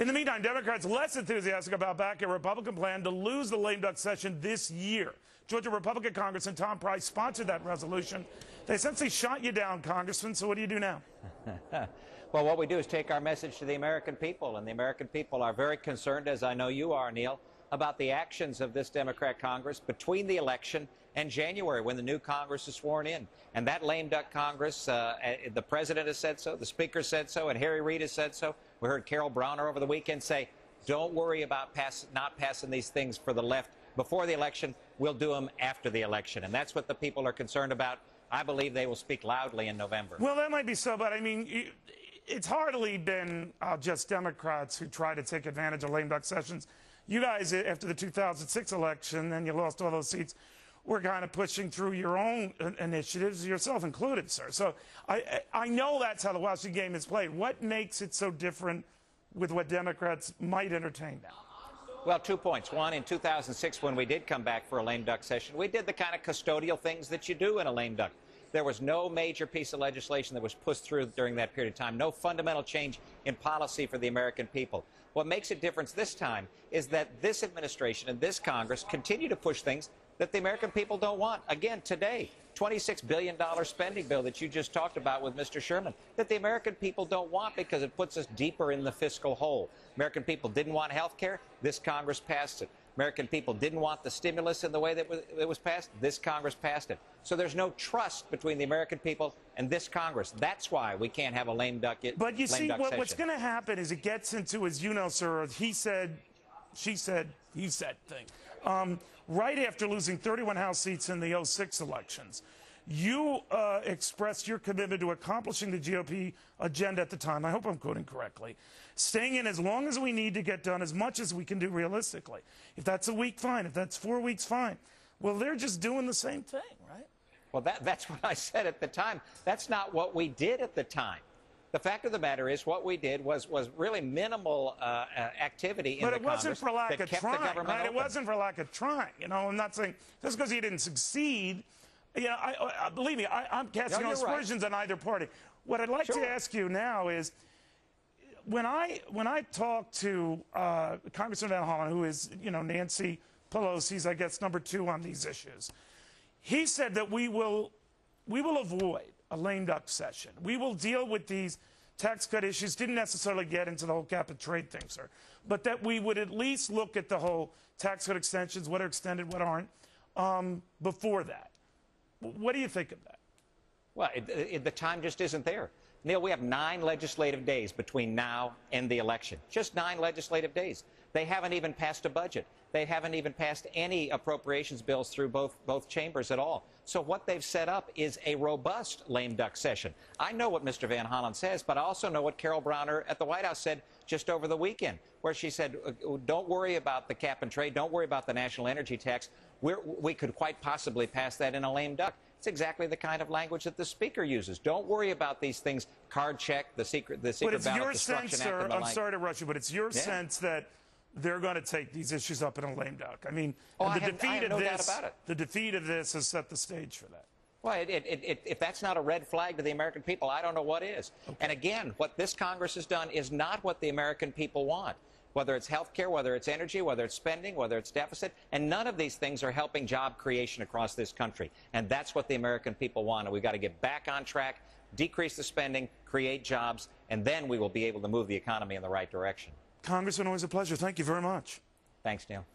In the meantime, Democrats less enthusiastic about backing a Republican plan to lose the lame duck session this year. Georgia Republican Congressman Tom Price sponsored that resolution. They essentially shot you down, Congressman, so what do you do now? Well, what we do is take our message to the American people, and the American people are very concerned, as I know you are, Neil, about the actions of this Democrat Congress between the election and January when the new Congress is sworn in. And that lame duck Congress, the president has said so, the speaker said so, and Harry Reid has said so. We heard Carol Browner over the weekend say, don't worry about not passing these things for the left before the election. We'll do them after the election. And that's what the people are concerned about. I believe they will speak loudly in November. Well, that might be so, but I mean, it's hardly been just Democrats who try to take advantage of lame duck sessions. You guys, after the 2006 election, and you lost all those seats, were kind of pushing through your own initiatives, yourself included, sir. So I know that's how the Washington game is played. What makes it so different with what Democrats might entertain now? Well, 2 points. One, in 2006, when we did come back for a lame duck session, we did the kind of custodial things that you do in a lame duck. There was no major piece of legislation that was pushed through during that period of time, no fundamental change in policy for the American people. What makes a difference this time is that this administration and this Congress continue to push things that the American people don't want. Again, today, $26 billion spending bill that you just talked about with Mr. Sherman, that the American people don't want because it puts us deeper in the fiscal hole. American people didn't want health care. This Congress passed it. American people didn't want the stimulus in the way that it was passed. This Congress passed it. So there's no trust between the American people and this Congress. That's why we can't have a lame duck session. But you see, what's going to happen is it gets into, as you know, sir, he said, she said, he said thing. Right after losing 31 House seats in the 06 elections, you expressed your commitment to accomplishing the GOP agenda at the time. I hope I'm quoting correctly. Staying in as long as we need to get done as much as we can do realistically. If that's a week, fine. If that's 4 weeks, fine. Well, they're just doing the same thing, right? Well, that's what I said at the time. That's not what we did at the time. The fact of the matter is what we did was really minimal activity in the Congress. But it wasn't for lack of trying, right? It wasn't for lack of trying. You know, I'm not saying just because you didn't succeed. You know, believe me, I'm casting aspersions on either party. What I'd like to ask you now is, when I talk to Congressman Van Hollen, who is, you know, Nancy Pelosi's, I guess, #2 on these issues, he said that we will avoid a lame duck session. We will deal with these tax cut issues. Didn't necessarily get into the whole cap and trade thing, sir, but that we would at least look at the whole tax cut extensions, what are extended, what aren't, before that. What do you think of that? Well, the time just isn't there. Neil, we have 9 legislative days between now and the election. Just 9 legislative days. They haven't even passed a budget. They haven't even passed any appropriations bills through both chambers at all. So what they've set up is a robust lame duck session. I know what Mr. Van Hollen says, but I also know what Carol Browner at the White House said just over the weekend, where she said, don't worry about the cap and trade. Don't worry about the national energy tax. We could quite possibly pass that in a lame duck. It's exactly the kind of language that the Speaker uses. Don't worry about these things. Card check, the secret ballot destruction act, and the like. But it's your sense, sir, I'm sorry to rush you, but it's your sense that they're going to take these issues up in a lame duck. I mean, the defeat of this has set the stage for that. Well, if that's not a red flag to the American people, I don't know what is. Okay. And again, what this Congress has done is not what the American people want. Whether it's health care, whether it's energy, whether it's spending, whether it's deficit, and none of these things are helping job creation across this country. And that's what the American people want. And we've got to get back on track, decrease the spending, create jobs, and then we will be able to move the economy in the right direction. Congressman, always a pleasure. Thank you very much. Thanks, Neil.